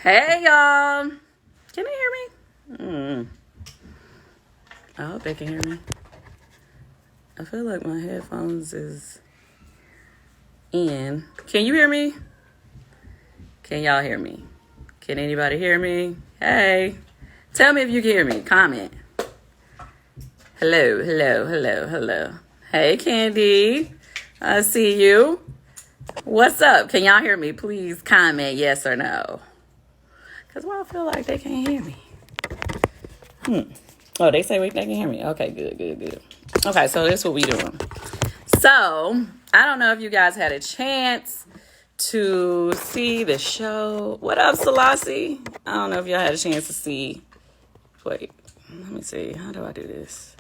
Hey y'all, can you hear me? I hope they can hear me. I feel like my headphones is in. Can you hear me? Can y'all hear me? Can anybody hear me? Hey, tell me if you can hear me. Comment. Hello, hello, hello, hello. Hey Candy, I see you. What's up? Can y'all hear me? Please comment yes or no. Cause I feel like they can't hear me. Oh, they say they can hear me. Okay, good. Okay, so this is what we doing. So, I don't know if you guys had a chance to see the show. What up, Selassie? I don't know if y'all had a chance to see. Wait, let me see. How do I do this?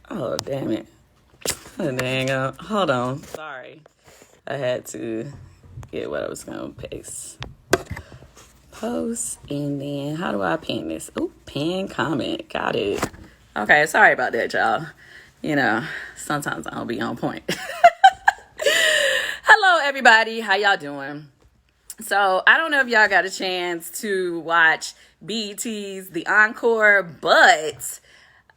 Oh, damn it. Oh, dang. Hold on. Sorry. I had to get what I was going to paste. Post, and then how do I pin this? Oh, pin comment. Got it. Okay, sorry about that, y'all. You know, sometimes I don't be on point. Hello, everybody. How y'all doing? So, I don't know if y'all got a chance to watch BET's The Encore, but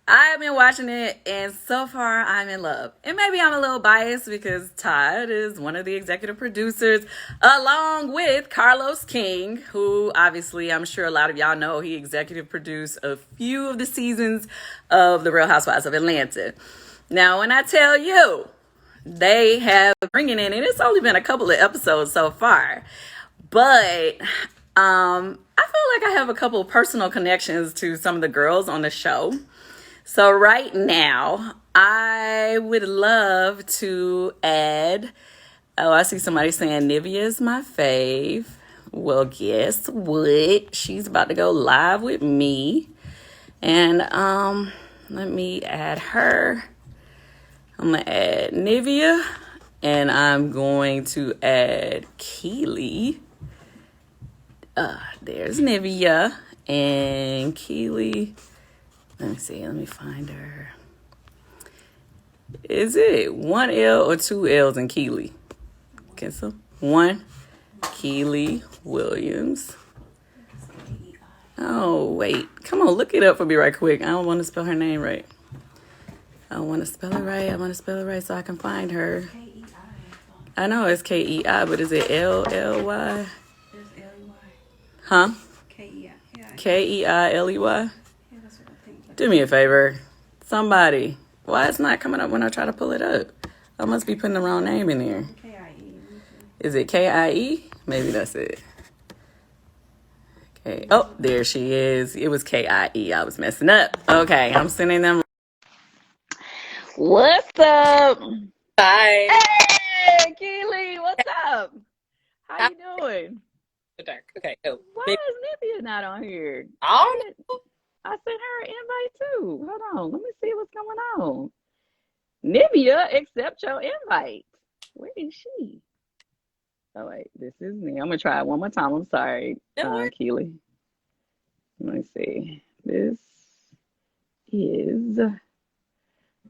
I've been watching it, and so far I'm in love. And maybe I'm a little biased because Todd is one of the executive producers, along with Carlos King, who obviously I'm sure a lot of y'all know he executive produced a few of the seasons of The Real Housewives of Atlanta. Now, when I tell you, they have bringing in, and it's only been a couple of episodes so far, but I feel like I have a couple of personal connections to some of the girls on the show. So right now, I would love to add, oh, I see somebody saying Nivea is my fave. Well, guess what? She's about to go live with me. And let me add her. I'm going to add Nivea. And I'm going to add Kiely. There's Nivea and Kiely. Let me see. Let me find her. Is it one L or two L's in Kiely? Okay, so one. Kiely Williams. Oh, wait. Come on, look it up for me right quick. I don't want to spell her name right. I want to spell it right. I want to spell it right so I can find her. I know it's K-E-I, but is it L-L-Y? There's L-E-Y. Huh? K-E-I. K-E-I-L-E-Y? Yeah, that's what I think. Do me a favor. Somebody. Why it's not coming up when I try to pull it up? I must be putting the wrong name in there. K-I-E. Is it K-I-E? Maybe that's it. Okay. Oh, there she is. It was K-I-E. I was messing up. Okay, I'm sending them. What's up? Hi. Hey, Keely, what's up? How you doing? Dark. Okay. Oh, Why maybe. is Nivea not on here? Oh, I sent her an invite too. Hold on. Let me see what's going on. Nivea, accept your invite. Where is she? Oh, wait. This is me. I'm going to try it one more time. I'm sorry, no. Keely. Let me see. This is...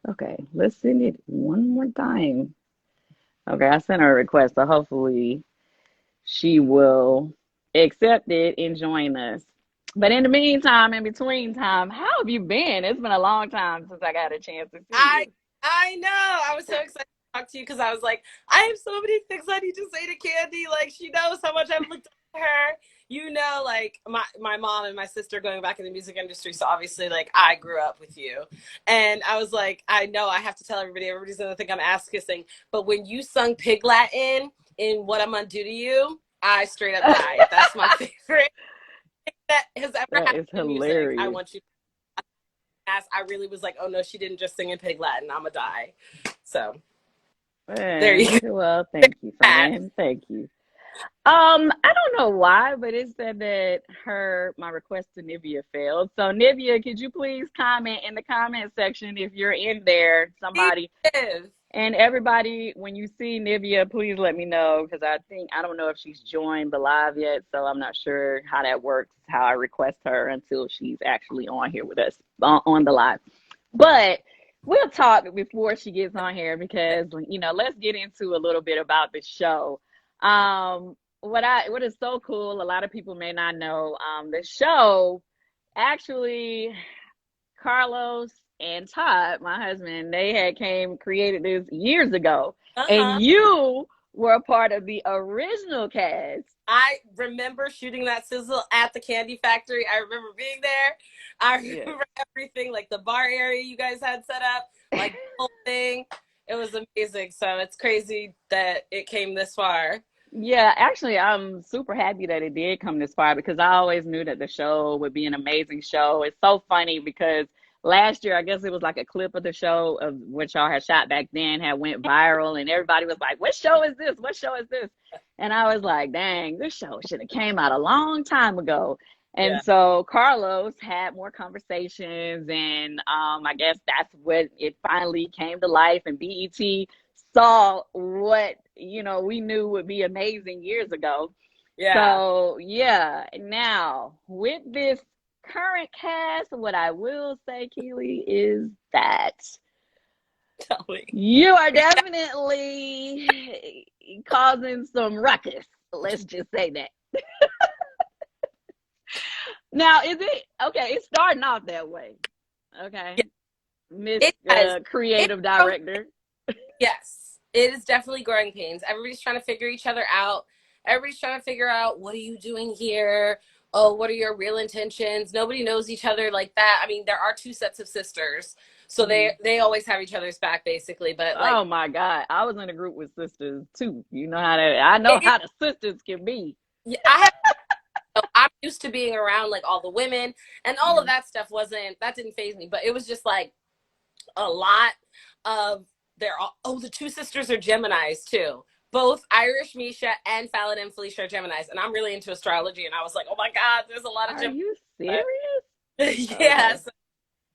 Okay, let's send it one more time. Okay, I sent her a request, so hopefully she will accept it and join us. But in the meantime, in between time, how have you been? It's been a long time since I got a chance to see I you. I know. I was so excited to talk to you because I was like, I have so many things I need to say to Candy. Like, she knows how much I've looked up to her. You know, like my mom and my sister going back in the music industry. So obviously, like, I grew up with you. And I was like, I know I have to tell everybody. Everybody's gonna think I'm ass kissing. But when you sung Pig Latin in What I'm Gonna Do to You, I straight up died. That's my favorite that has ever That happened is in music. I hilarious. want you to ask. I really was like, oh no, she didn't just sing in Pig Latin. I'ma die. So there you Man, go. well, thank you, friend. Thank you. I don't know why, but it said that my request to Nivea failed. So Nivea, could you please comment in the comment section if you're in there, He somebody. is. And everybody, when you see Nivea, please let me know because I don't know if she's joined the live yet, so I'm not sure how that works, how I request her until she's actually on here with us on the live. But we'll talk before she gets on here because let's get into a little bit about the show. what is so cool, a lot of people may not know, the show actually, Carlos and Todd, my husband, they had created this years ago, and Uh-huh. you were a part of the original cast. I remember shooting that sizzle at the candy factory. I remember being there. I Yeah. remember everything, like the bar area you guys had set up, like the whole thing. It was amazing. So it's crazy that it came this far. Yeah, actually, I'm super happy that it did come this far because I always knew that the show would be an amazing show. It's so funny because last year, I guess it was like a clip of the show of what y'all had shot back then had went viral, and everybody was like, "What show is this? What show is this?" And I was like, "Dang, this show should have came out a long time ago." Yeah. And so Carlos had more conversations, and I guess that's what it finally came to life, and BET saw what we knew would be amazing years ago. Yeah. So yeah, now with this current cast, what I will say, Keely, is that Tell me. you are definitely causing some ruckus. Let's just say that. Now, is it okay? It's starting off that way. Okay, Yeah. Miss It Creative it, Director. yes, it is definitely growing pains. Everybody's trying to figure each other out. Everybody's trying to figure out, what are you doing here? Oh, what are your real intentions? Nobody knows each other like that. I mean, there are two sets of sisters, so they always have each other's back, basically. But like, Oh my God, I was in a group with sisters too. I know how the sisters can be. yeah, I'm used to being around like all the women, and all of that stuff that didn't faze me. But it was just like a lot of the two sisters are Geminis too. Both Irish Misha and Fallon and Felicia are Geminis, and I'm really into astrology. And I was like, oh my God, there's a lot of Are Geminis. you serious? Yeah, Okay. so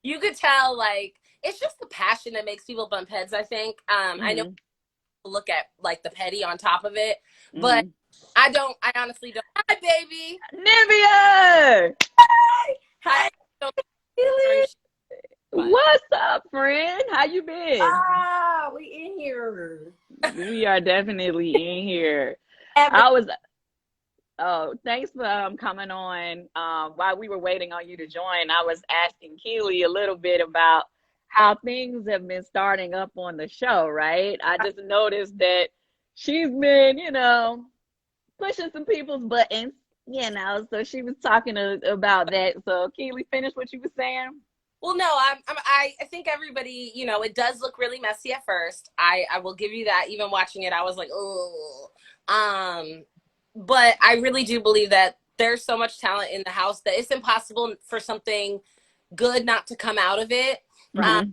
you could tell, like, it's just the passion that makes people bump heads. I think. I know Hmm. people look at like the petty on top of it, but Hmm. I don't. I honestly don't. Hi, baby. Nivea, Hi. Don't what's up, friend? How you been? Ah, we in here. We are definitely in here. Having I was. Oh, thanks for coming on. While we were waiting on you to join, I was asking Keely a little bit about how things have been starting up on the show, right? I just noticed that she's been, pushing some people's buttons, so she was talking about that. So, Keely, finish what you were saying. Well, no, I think everybody, it does look really messy at first. I will give you that. Even watching it, I was like, oh, but I really do believe that there's so much talent in the house that it's impossible for something good not to come out of it. Mm-hmm.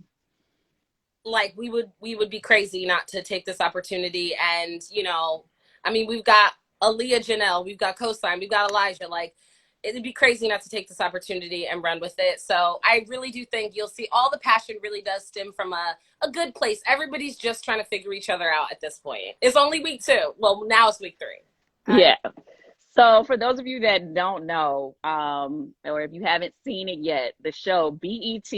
Like we would be crazy not to take this opportunity. And I mean, we've got Aaliyah, Janelle, we've got Cosign, we've got Elijah. Like, it'd be crazy not to take this opportunity and run with it. So I really do think you'll see all the passion really does stem from a good place. Everybody's just trying to figure each other out at this point. It's only week 2. Well, now it's week 3. Yeah. So for those of you that don't know, or if you haven't seen it yet, the show BET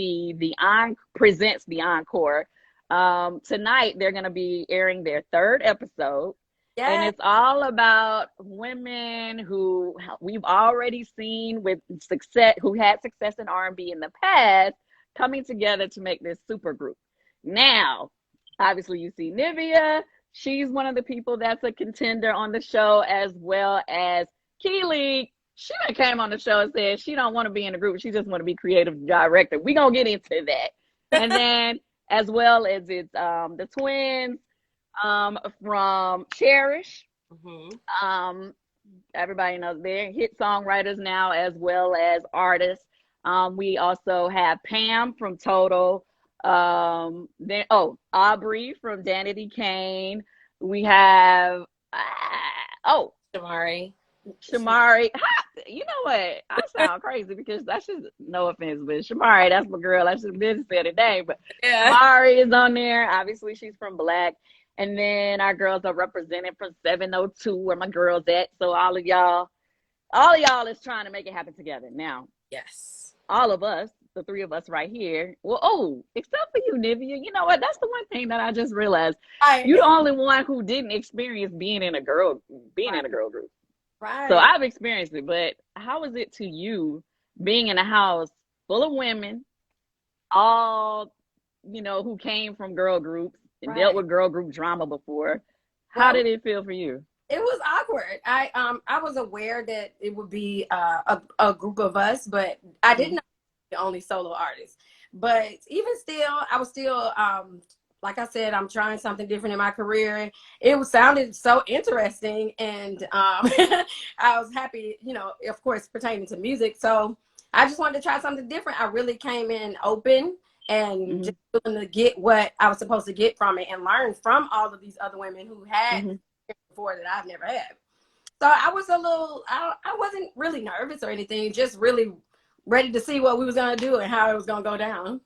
presents the Encore. Tonight they're going to be airing their 3rd episode, and yeah, it's all about women who we've already seen with success, who had success in R&B in the past, coming together to make this super group. Now, obviously, you see Nivea. She's one of the people that's a contender on the show, as well as Keely. She came on the show and said she don't want to be in a group. She just want to be creative director. We gonna get into that. And then as well as it's the twins from Cherish. Mm-hmm. Everybody knows they're hit songwriters now as well as artists. We also have Pam from Total. Then Aubrey from Danity Kane. We have Shamari. Shamari. You know what? I sound crazy because I should, no offense, but Shamari, that's my girl. I should have been said today, but Yeah. Shamari is on there. Obviously, she's from Black. And then our girls are represented from 702, where my girls at. So all of y'all is trying to make it happen together. Now, Yes. all of us, the 3 of us right here. Well, except for you, Nivea. You know what? That's the one thing that I just realized. You're the only one who didn't experience being in a girl group. Right. So I've experienced it, but how is it to you being in a house full of women, all, who came from girl groups and dealt Right. with girl group drama before? How Well, did it feel for you? it was awkward. I was aware that it would be a group of us, but I didn't know the only solo artist. But even still, I was still like I said, I'm trying something different in my career. It sounded so interesting, and I was happy, of course, pertaining to music. So I just wanted to try something different. I really came in open and Hmm. just willing to get what I was supposed to get from it and learn from all of these other women who had Hmm. before that I've never had. So I was a little, I wasn't really nervous or anything, just really ready to see what we was gonna do and how it was gonna go down.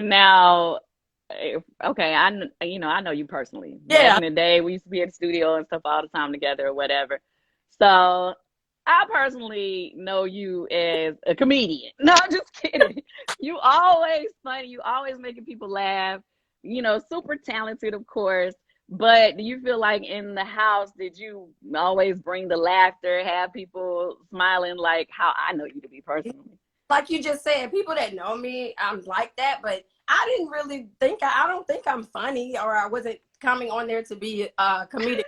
Now, okay, I know you personally. Back Yeah. in the day, we used to be at the studio and stuff all the time together or whatever. So I personally know you as a comedian. No, I'm just kidding. You always funny. You always making people laugh. Super talented, of course. But do you feel like in the house, did you always bring the laughter, have people smiling like how I know you to be personally? Like you just said, people that know me, I'm like that, but I didn't really think, I don't think I'm funny or I wasn't coming on there to be comedic.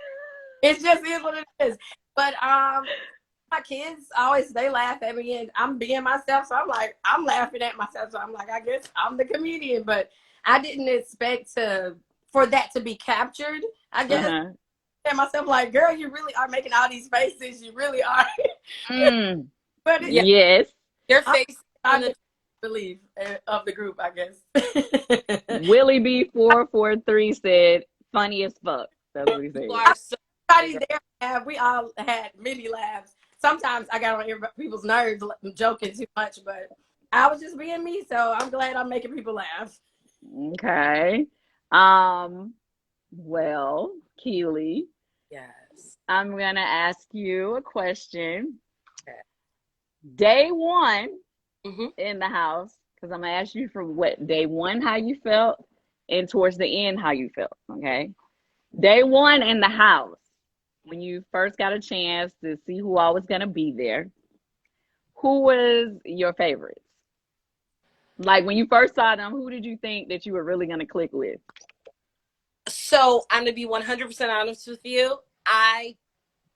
It just is what it is. But my kids always, they laugh at me and I'm being myself. So I'm laughing at myself. So I'm like, I guess I'm the comedian, but I didn't expect for that to be captured. I guess Uh-huh. at myself like, girl, you really are making all these faces. You really are. Mm, But Yeah, yes. your I'm, face in I'm the the relief of the group, I guess. Willie B443 said, funny as fuck. That's what he you said. are so funny, Everybody girl. there we all had many laughs. Sometimes I got on people's nerves joking too much, but I was just being me, so I'm glad I'm making people laugh. Okay. Um, well, Keely, Yes. I'm gonna ask you a question. Okay. Day one Mm-hmm. in the house, because I'm gonna ask you from what day one how you felt, and towards the end how you felt. Okay. Day one in the house, when you first got a chance to see who all was gonna be there, who was your favorites? Like when you first saw them, who did you think that you were really gonna click with? So I'm gonna be 100% honest with you. I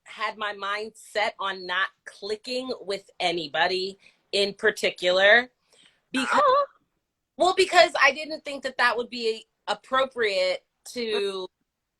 had my mind set on not clicking with anybody in particular because Oh. because I didn't think that that would be appropriate to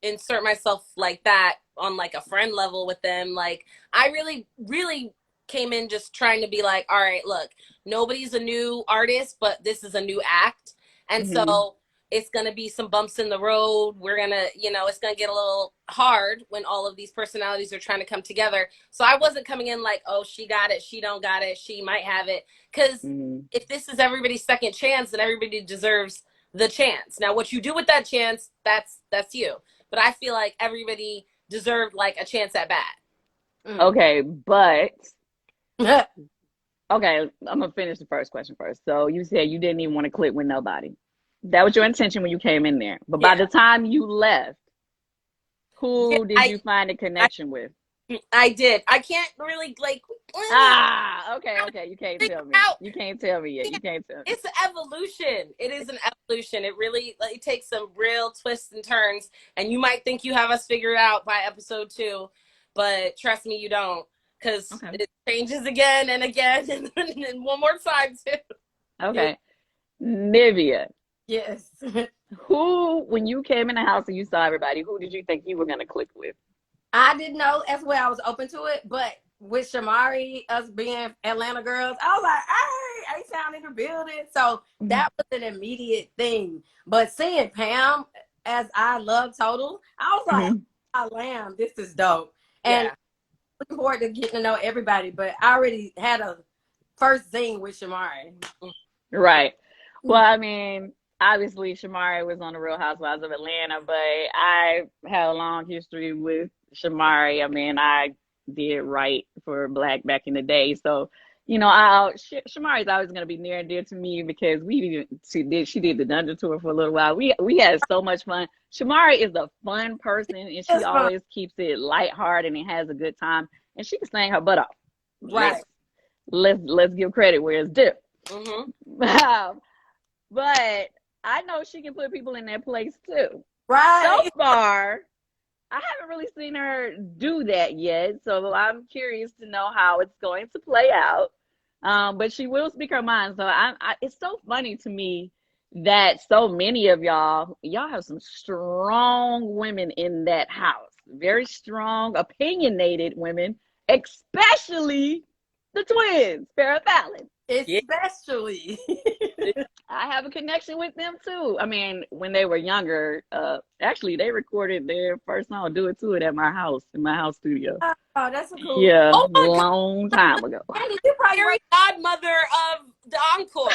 insert myself like that on like a friend level with them. Like I really came in just trying to be like, all right, look, nobody's a new artist, but this is a new act. And Hmm. so it's going to be some bumps in the road. We're going to, it's going to get a little hard when all of these personalities are trying to come together. So I wasn't coming in like, oh, she got it, she don't got it, she might have it. Because Hmm. if this is everybody's second chance, then everybody deserves the chance. Now, what you do with that chance, that's you. But I feel like everybody deserved like a chance at bat. Mm. Okay, but okay, I'm gonna finish the first question first. So you said you didn't even want to click with nobody. That was your intention when you came in there. But by Yeah. the time you left, Yeah, who did you find a connection with? I did. I can't really like Ah, okay. You can't figure tell me. out. You can't tell me yet. You can't tell me. It's an evolution. It is an evolution. It really like, it takes some real twists and turns, and you might think you have us figured out by episode 2, but trust me, you don't, because Okay. it changes again and again, and one more time too. Okay. Nivea, Yes. who, when you came in the house and you saw everybody, who did you think you were gonna click with? I didn't know that's where I was open to it, but with Shamari, us being Atlanta girls, I was like, hey, A-Town in the building. So Mhm. that was an immediate thing. But seeing Pam as I love Total, I was like, Mhm. I lamb, this is dope. And Yeah. looking forward to getting to know everybody, but I already had a first zing with Shamari. Right. Well, I mean, obviously Shamari was on the Real Housewives of Atlanta, but I had a long history with Shamari. I mean, I did write for Black back in the day, so you know, Shamari's always going to be near and dear to me because she did the dungeon tour for a little while. We had so much fun. Shamari is a fun person, and she It's fun. always keeps it lighthearted and has a good time, and she can sing her butt off. Right. Let's give credit where it's due. Mm-hmm. But I know she can put people in their place too. Right. So far, I haven't really seen her do that yet, so I'm curious to know how it's going to play out. But she will speak her mind. So it's so funny to me that so many of y'all have some strong women in that house. Very strong, opinionated women, especially the twins, Farrah Fallon. Especially. I have a connection with them too. I mean, when they were younger, actually they recorded their first song, "Do It To It," at my house, in my house studio. Oh, that's a cool. Yeah, Oh my God. long time ago. Kandi, you probably Fairy godmother of the encore.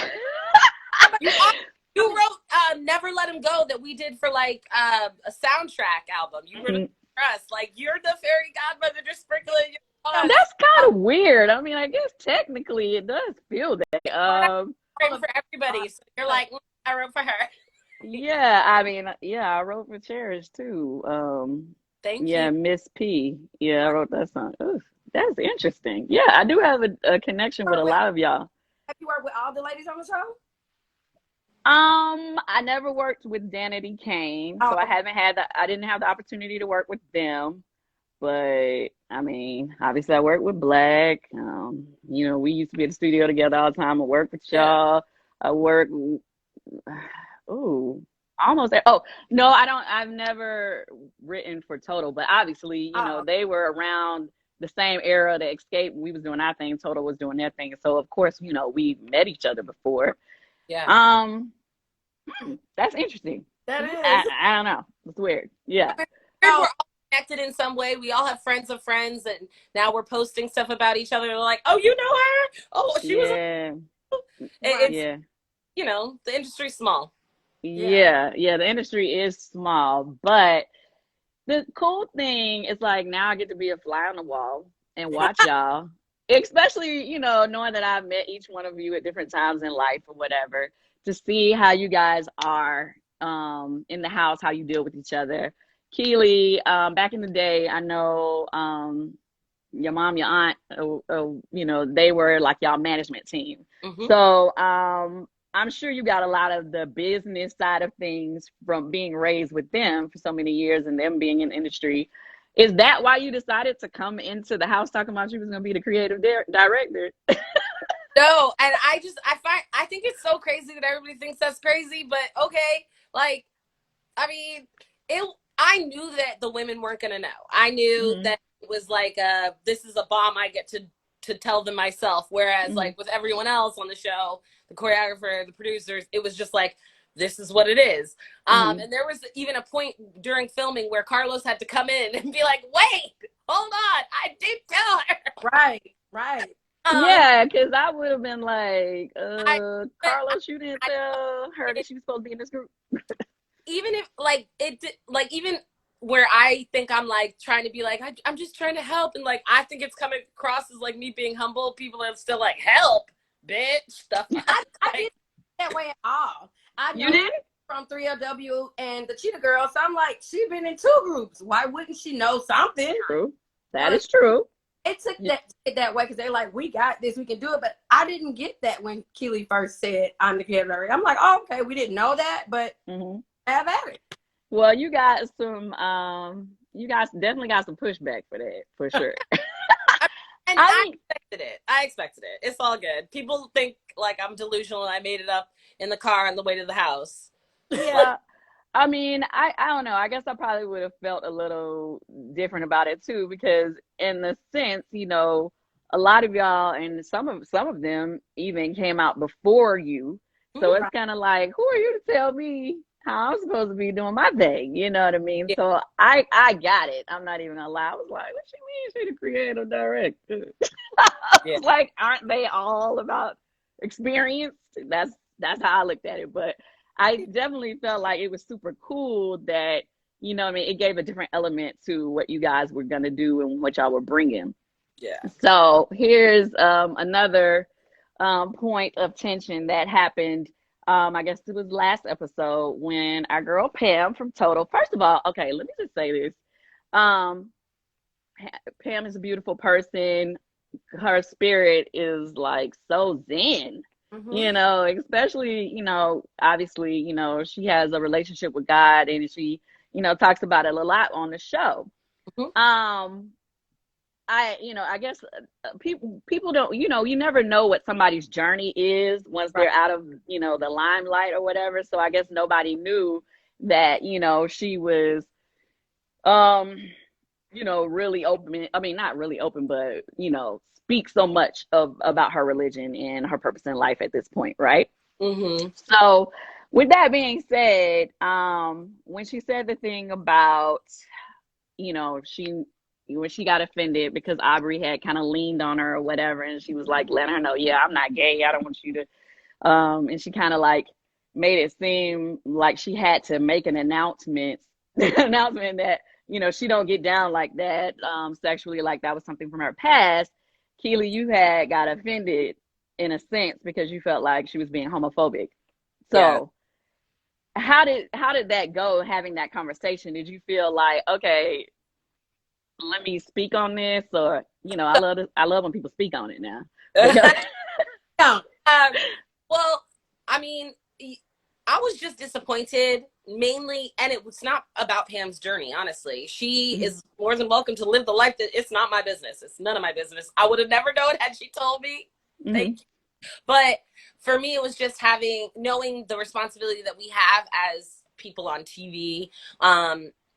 You wrote "Never Let Him Go" that we did for like a soundtrack album. You wrote it for us. Like, you're the fairy godmother, just sprinkling your songs. That's kind of weird. I mean, I guess technically it does feel that. Writing for everybody. So you're like, I wrote for her. Yeah, I mean, yeah, I wrote for Cherish too. Thank Yeah, you. Miss P. Yeah, I wrote that song. Ooh, that's interesting. Yeah, I do have a connection with a lot of y'all. Have you worked with all the ladies on the show? I never worked with Danity Kane, so Oh. I didn't have the opportunity to work with them. But I mean, obviously I work with Black. You know, we used to be at the studio together all the time. I work with y'all. I work almost there. Oh, no, I don't. I've never written for Total, but obviously, you know, they were around the same era that Escape. We was doing our thing. Total was doing their thing. So of course, you know, we met each other before. Yeah. That's interesting. That is. I don't know. It's weird. Yeah. We're all connected in some way. We all have friends of friends, and now we're posting stuff about each other. They're like, "Oh, you know her? Oh, she was." It's, you know, the industry's small. Yeah, the industry is small, but the cool thing is like now I get to be a fly on the wall and watch y'all, especially, you know, knowing that I've met each one of you at different times in life or whatever, to see how you guys are in the house, how you deal with each other. Kiely, back in the day, I know your mom, your aunt, you know, they were like y'all management team. So I'm sure you got a lot of the business side of things from being raised with them for so many years and them being in the industry. Is that why you decided to come into the house talking about you was going to be the creative director? No, and I think it's so crazy that everybody thinks that's crazy, but okay, like, I mean, I knew that the women weren't gonna know. I knew that it was like, this is a bomb. I get to tell them myself. Whereas like with everyone else on the show, the choreographer, the producers, it was just like, this is what it is. And there was even a point during filming where Carlos had to come in and be like, wait, hold on, I did tell her. Right. Yeah, because I would have been like, Carlos, you didn't tell her that she was supposed to be in this group. Even if even where I think I'm like trying to be like, I'm just trying to help, and like I think it's coming across as like me being humble, people are still like, help, bitch, stuff. I didn't that way at all. You did? From 3LW and the Cheetah Girls, so I'm like, she been in 2 groups. Why wouldn't she know something? True. That is true. It took that way because they're like, we got this, we can do it. But I didn't get that when Kiely first said, I'm the creative director. I'm like, oh, okay, we didn't know that, but have at it. Well, you got some, you guys definitely got some pushback for that, for sure. And I expected it. It's all good. People think like I'm delusional and I made it up in the car on the way to the house. Yeah. I mean, I don't know. I guess I probably would have felt a little different about it too, because in the sense, you know, a lot of y'all and some of them even came out before you. So it's kind of like, who are you to tell me how I'm supposed to be doing my thing? You know what I mean? Yeah. So I got it. I'm not even gonna lie. I was like, what you mean she the creative director? It's like, aren't they all about experience? That's how I looked at it. But I definitely felt like it was super cool that, you know what I mean, it gave a different element to what you guys were going to do and what y'all were bringing. Yeah. So here's another point of tension that happened. I guess it was last episode when our girl Pam from Total. First of all, okay, let me just say this. Um, Pam is a beautiful person. Her spirit is like so zen, Mm-hmm. especially, obviously, she has a relationship with God and she, talks about it a lot on the show. Mhm. I guess people don't, you never know what somebody's journey is once Right. they're out of, the limelight or whatever. So I guess nobody knew that, she was, um, really open. I mean, not really open, but, speak so much about her religion and her purpose in life at this point, right? Mm-hmm. So with that being said, when she said the thing about, she when she got offended because Aubrey had kind of leaned on her or whatever, and she was like letting her know, yeah, I'm not gay. I don't want you to. And she kind of like made it seem like she had to make an announcement, announcement that she don't get down like that sexually, like that was something from her past. Keely, you had got offended in a sense because you felt like she was being homophobic. Yeah. So how did that go? Having that conversation, did you feel like, okay, let me speak on this, or I love when people speak on it now. Yeah. Well, I mean, I was just disappointed mainly, and it was not about Pam's journey, honestly. She Mhm. is more than welcome to live the life that it's not my business. It's none of my business. I would have never known had she told me. Mhm. Thank you. But for me, it was just knowing the responsibility that we have as people on TV,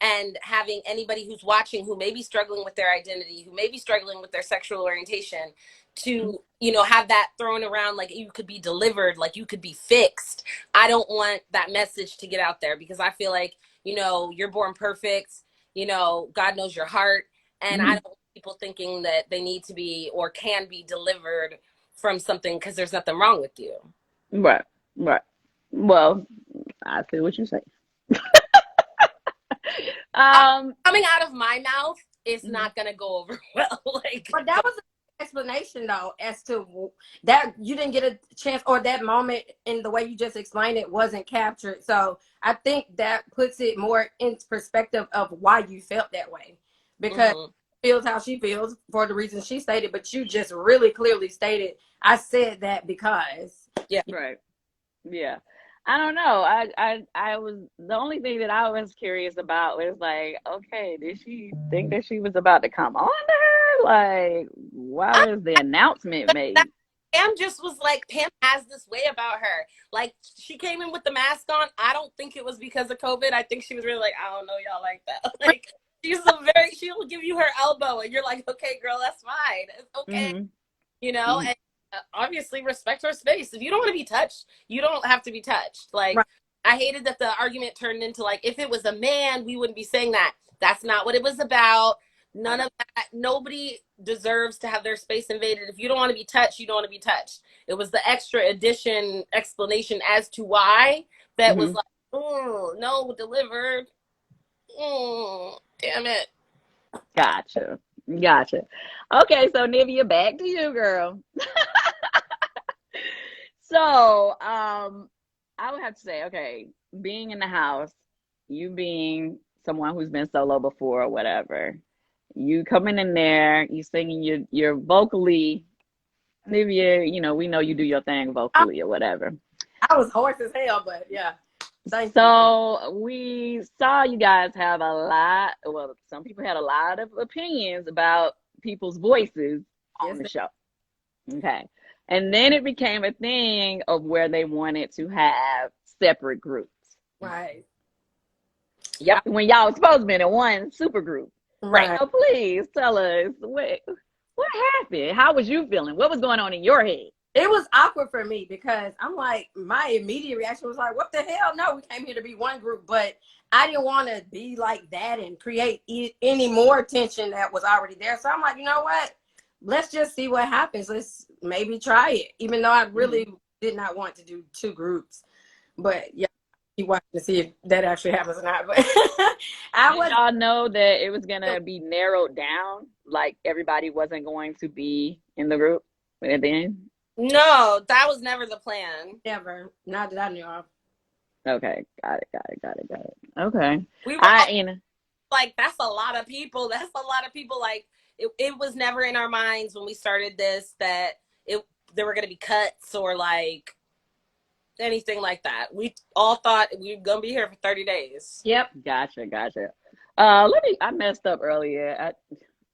and having anybody who's watching who may be struggling with their identity, who may be struggling with their sexual orientation, to have that thrown around like you could be delivered, like you could be fixed. I don't want that message to get out there because I feel like you're born perfect. God knows your heart, and I Mhm. don't want people thinking that they need to be or can be delivered from something because there's nothing wrong with you. Right. Right. Well, I feel what you say. Uh, um Coming out of my mouth is mhm. not gonna go over well. Like, But that was an explanation though, as to that you didn't get a chance, or that moment in the way you just explained it wasn't captured. So I think that puts it more in perspective of why you felt that way, because mm-hmm. she feels how she feels for the reasons she stated, but you just really clearly stated, I said that because. Yeah. Right. Yeah. I don't know. I was, the only thing that I was curious about was like, okay, did she think that she was about to come on to her? Like, why I, was the announcement that made? Pam just was like, Pam has this way about her. Like, she came in with the mask on. I don't think it was because of COVID. I think she was really like, I don't know y'all like that. Like, she'll give you her elbow, and you're like, okay, girl, that's fine. It's okay. Hmm. And obviously respect her space. If you don't want to be touched, you don't have to be touched. Like, Right. I hated that the argument turned into like, if it was a man, we wouldn't be saying that. That's not what it was about. None of that. Nobody deserves to have their space invaded. If you don't want to be touched, you don't want to be touched. It was the extra addition explanation as to why that was Hmm. like, oh, no, delivered. Damn it. Gotcha. Gotcha. Okay, so Nivea, back to you, girl. So, I would have to say, okay, being in the house, you being someone who's been solo before or whatever, you coming in there, you singing your vocally, Nivea, we know you do your thing I, vocally or whatever. I was hoarse as hell, but yeah, thank you. So we saw you guys have a lot, well, some people had a lot of opinions about people's voices on Yes, the show. Okay. And then it became a thing of where they wanted to have separate groups. right, Yep. When y'all was supposed to be in one super group. Right. right. So please tell us what happened? How was you feeling? What was going on in your head? It was awkward for me because I'm like, my immediate reaction was like, what the hell? No, we came here to be one group, but I didn't want to be like that and create any more tension that was already there. So I'm like, you know what? Let's just see what happens. Let's maybe try it, even though I really did not want to do two groups. But yeah, keep watching to see if that actually happens or not. But I Did was y'all know that it was gonna be narrowed down? like everybody wasn't going to be in the group at the end? No, that was never the plan. Never. Not that I knew of. Okay, got it. Okay. We were all You know, like, that's a lot of people. That's a lot of people. Like, it was never in our minds when we started this that there were going to be cuts or like anything like that. We all thought we were going to be here for 30 days. Yep. gotcha. I messed up earlier.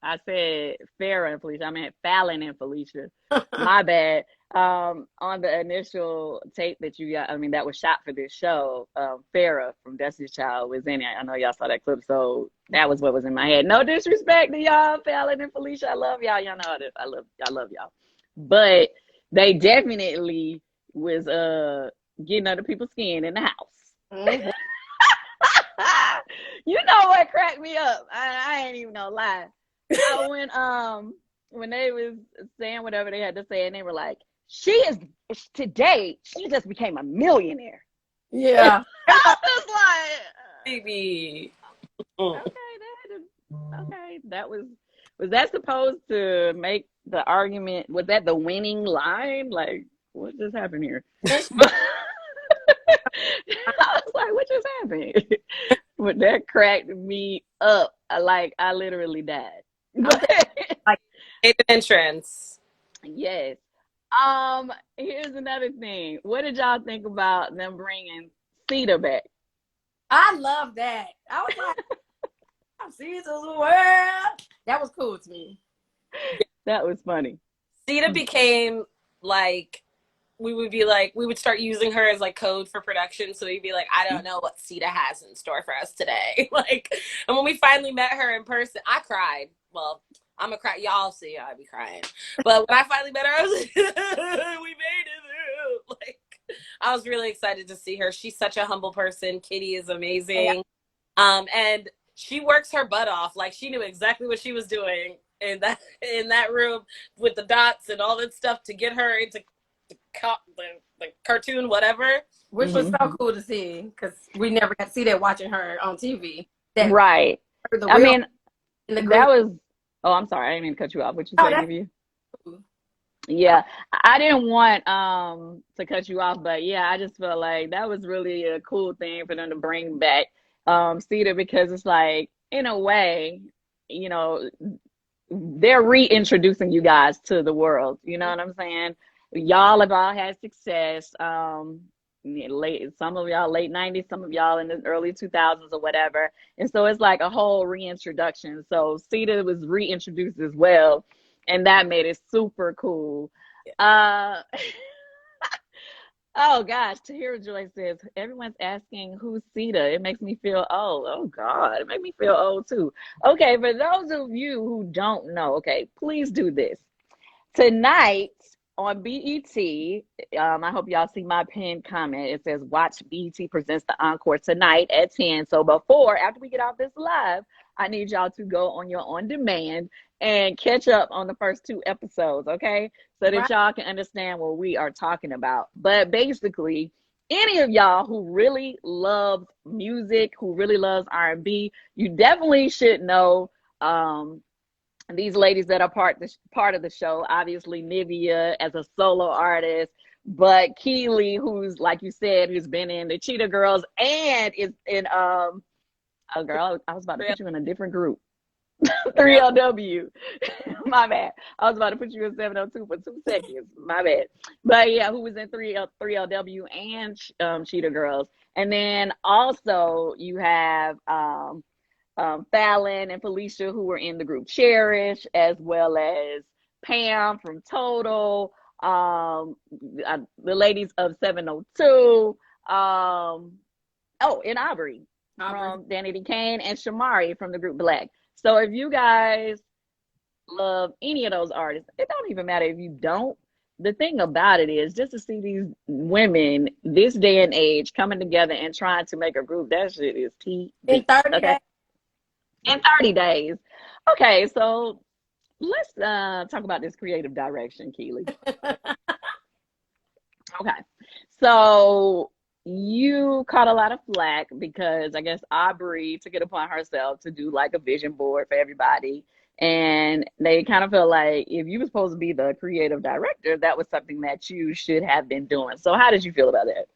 I said Farrah and Felicia. I meant Fallon and Felicia. My bad. On the initial tape that you got, I mean, that was shot for this show, Farrah from Destiny's Child was in it. I know y'all saw that clip, so that was what was in my head. No disrespect to y'all, Fallon and Felicia. I love y'all. Y'all know this. I love y'all. But they definitely was getting under people's skin in the house. Mhm. You know what cracked me up? I ain't even gonna lie. When they was saying whatever they had to say, and they were like, today she just became a millionaire. Yeah. I was like, Baby. okay, that was that supposed to make the argument? Was that the winning line? Like, what just happened here? I was like, what just happened? But that cracked me up. I literally died. Like, made an entrance. Yes. Here's another thing. What did y'all think about them bringing Cedar back? I love that. I was like, I'm seeing the world. That was cool to me. That was funny. Sita became like, we would start using her as like code for production. So we'd be like, I don't know what Sita has in store for us today. Like, and when we finally met her in person, I cried. Well, I'm gonna cry. Y'all see, I'd be crying. But when I finally met her, I was like, we made it through. Like, I was really excited to see her. She's such a humble person. Kitty is amazing. And she works her butt off. Like, she knew exactly what she was doing in that room with the dots and all that stuff to get her into the cartoon, whatever. Which was so cool to see because we never got to see that watching her on TV. Right. I mean, that was. Oh, I'm sorry. I didn't mean to cut you off. What you saying, Nivea? Yeah, I didn't want to cut you off, but yeah, I just felt like that was really a cool thing for them to bring back Cedar, because it's like, in a way, you know, they're reintroducing you guys to the world. You know what I'm saying? Y'all have all had success. Some of y'all late 90s, some of y'all in the early 2000s or whatever. And so it's like a whole reintroduction. So Cedar was reintroduced as well. And that made it super cool. Oh gosh, Tahira Joy says, everyone's asking who's Cedar. It makes me feel old. Oh God, it makes me feel old too. Okay, for those of you who don't know, okay, please do this. Tonight on BET, I hope y'all see my pinned comment. It says, watch BET presents the encore tonight at 10. So after we get off this live, I need y'all to go on your on demand and catch up on the first 2 episodes, okay? So that y'all can understand what we are talking about. But basically, any of y'all who really loves music, who really loves R&B, you definitely should know these ladies that are part of the show. Obviously, Nivea as a solo artist, but Kiely, who's, like you said, who's been in the Cheetah Girls and is in oh girl, I was about to put you in a different group. 3LW. My bad. I was about to put you in 702 for 2 seconds. My bad. But yeah, who was in 3LW and Cheetah Girls. And then also you have Fallon and Felicia, who were in the group Cherish, as well as Pam from Total, the ladies of 702, and Aubrey from Danity Kane, and Shamari from the group Black. So if you guys love any of those artists, it don't even matter if you don't. The thing about it is, just to see these women this day and age coming together and trying to make a group, that shit is tea. In 30 days. In 30 days. Okay, so let's talk about this creative direction, Kiely. Okay, so you caught a lot of flack because I guess Aubrey took it upon herself to do like a vision board for everybody And they kind of feel like if you were supposed to be the creative director, that was something that you should have been doing. So how did you feel about that?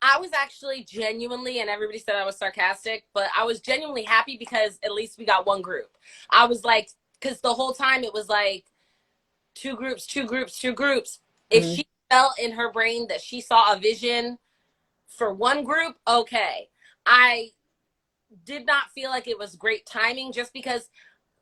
I was actually genuinely, and everybody said I was sarcastic, but I was genuinely happy because at least we got one group. I was like, because the whole time it was like two groups, two groups, two groups. If Mm-hmm. she felt in her brain that she saw a vision for one group, okay. I did not feel like it was great timing just because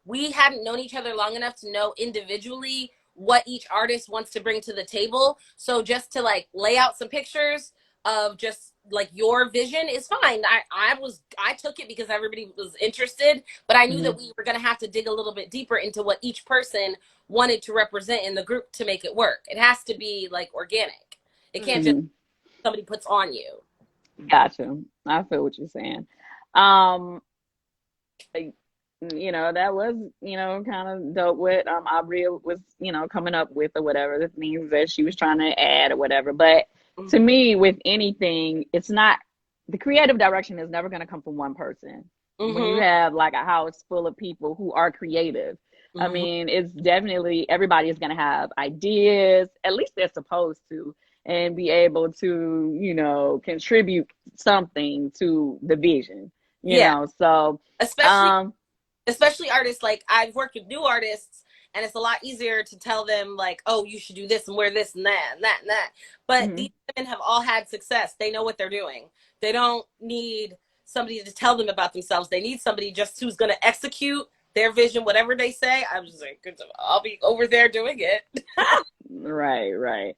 we hadn't known each other long enough to know individually what each artist wants to bring to the table. So just to like lay out some pictures of just like your vision is fine. I took it because everybody was interested, but I knew Mm-hmm. that we were going to have to dig a little bit deeper into what each person wanted to represent in the group to make it work. It has to be like organic. It can't just Mm-hmm. somebody puts on you. Gotcha. I feel what you're saying. Um, that was, kind of dope what Aubrey was, coming up with or whatever, the things that she was trying to add or whatever. But to Mm-hmm. me, with anything, it's not the creative direction is never going to come from one person. When you Mm-hmm. have like a house full of people who are creative, I Mm-hmm. mean, it's definitely everybody is going to have ideas, at least they're supposed to, and be able to, contribute something to the vision, Yeah, So, especially um, especially artists. Like I've worked with new artists and it's a lot easier to tell them like, oh, you should do this and wear this and that and that and that. But these mhm. women have all had success. They know what they're doing. They don't need somebody to tell them about themselves. They need somebody just who's going to execute their vision, whatever they say. I'm just like, I'll be over there doing it. Right, right.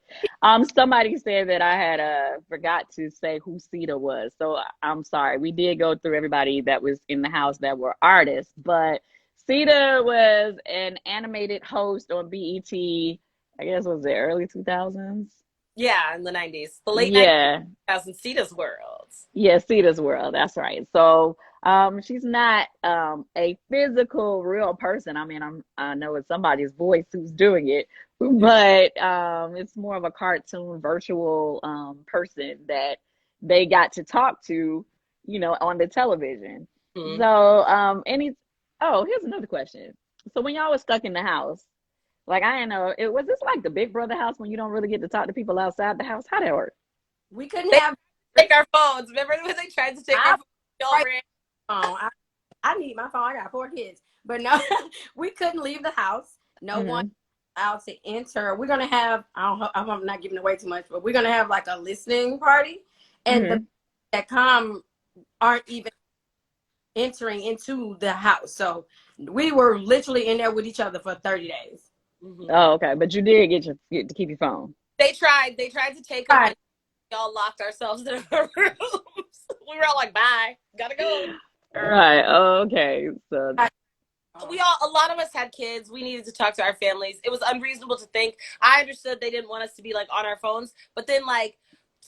Somebody said that I had forgot to say who Sita was. So I'm sorry. We did go through everybody that was in the house that were artists, but Sita was an animated host on BET, I guess was the early 2000s. Yeah, in the 90s, the late 90s, Yeah. 2000 Sita's World. Yeah, Sita's World. That's right. So, she's not a physical real person. I mean, I know it's somebody's voice who's doing it, but it's more of a cartoon virtual person that they got to talk to, on the television. Mm-hmm. So, here's another question. So when y'all was stuck in the house, like I didn't know, it was this like the Big Brother house when you don't really get to talk to people outside the house? How that work? We couldn't They have take our phones. Remember when they tried to take our I phones? Y'all ran. phone. I need my phone. I got 4 kids, but no, we couldn't leave the house. No one Mm-hmm. allowed to enter. We're gonna have. I'm not giving away too much, but we're gonna have like a listening party, and the Mm-hmm. that come aren't even entering into the house. So we were literally in there with each other for 30 days. Mm-hmm. Oh, okay. But you did get to keep your phone. They tried. They tried to take them, and we all locked ourselves in our rooms. We were all like, "Bye, gotta go." Right. Okay. So, A lot of us had kids. We needed to talk to our families. It was unreasonable to think. I understood they didn't want us to be like on our phones, but then like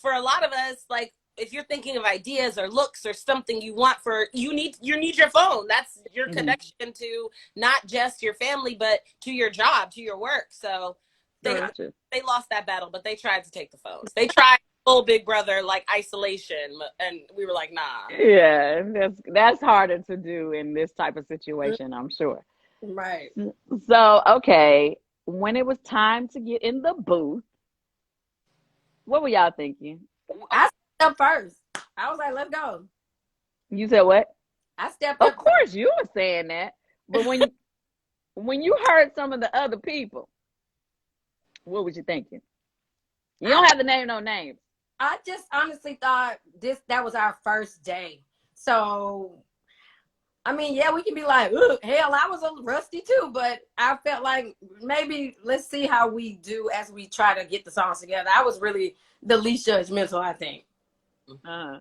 for a lot of us, like if you're thinking of ideas or looks or something you want for you need your phone. That's your mhm. connection to not just your family, but to your job, to your work. So they Gotcha. they lost that battle, but they tried to take the phones. They tried full Big Brother like isolation, and we were like, nah. Yeah, that's harder to do in this type of situation, I'm sure. Right. So, okay, when it was time to get in the booth, what were y'all thinking? I stepped up first. I was like, let's go. You said what? I stepped Of up. course you were saying that, but when you heard some of the other people, what was you thinking? You don't have to name no names. I just honestly thought that was our first day. So I mean, yeah, we can be like, ugh, hell, I was a little rusty too, but I felt like maybe let's see how we do as we try to get the songs together. I was really the least judgmental, I think. Uh-huh.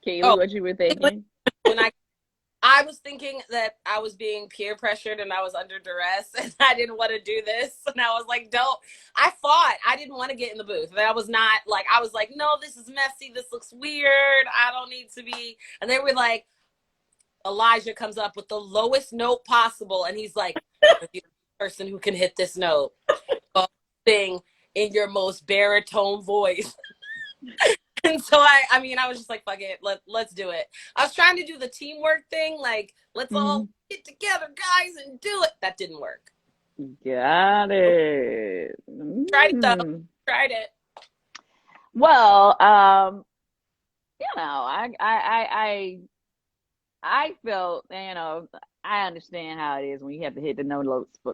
Kiely, Oh, what you were thinking? when I was thinking that I was being peer pressured and I was under duress and I didn't want to do this. And I was like, I fought. I didn't want to get in the booth. And I was like, no, this is messy. This looks weird. I don't need to be. And they were like, Elijah comes up with the lowest note possible. And he's like, you're the person who can hit this note. Sing in your most baritone voice. And so I was just like, fuck it, let's do it. I was trying to do the teamwork thing, like let's all get together, guys, and do it. That didn't work. Got it. Tried it though. Tried it. Well, I felt, I understand how it is when you have to hit the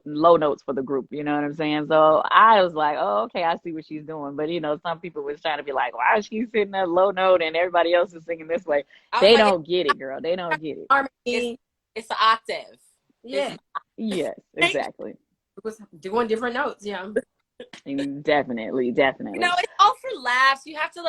low notes for the group. You know what I'm saying? So I was like, oh, okay, I see what she's doing. But some people was trying to be like, why is she sitting at a low note and everybody else is singing this way? They don't get it, girl. They don't get it. Harmony. It's an octave. Yeah. Yes, exactly. It was doing different notes. Yeah. Definitely. It's all for laughs. You have to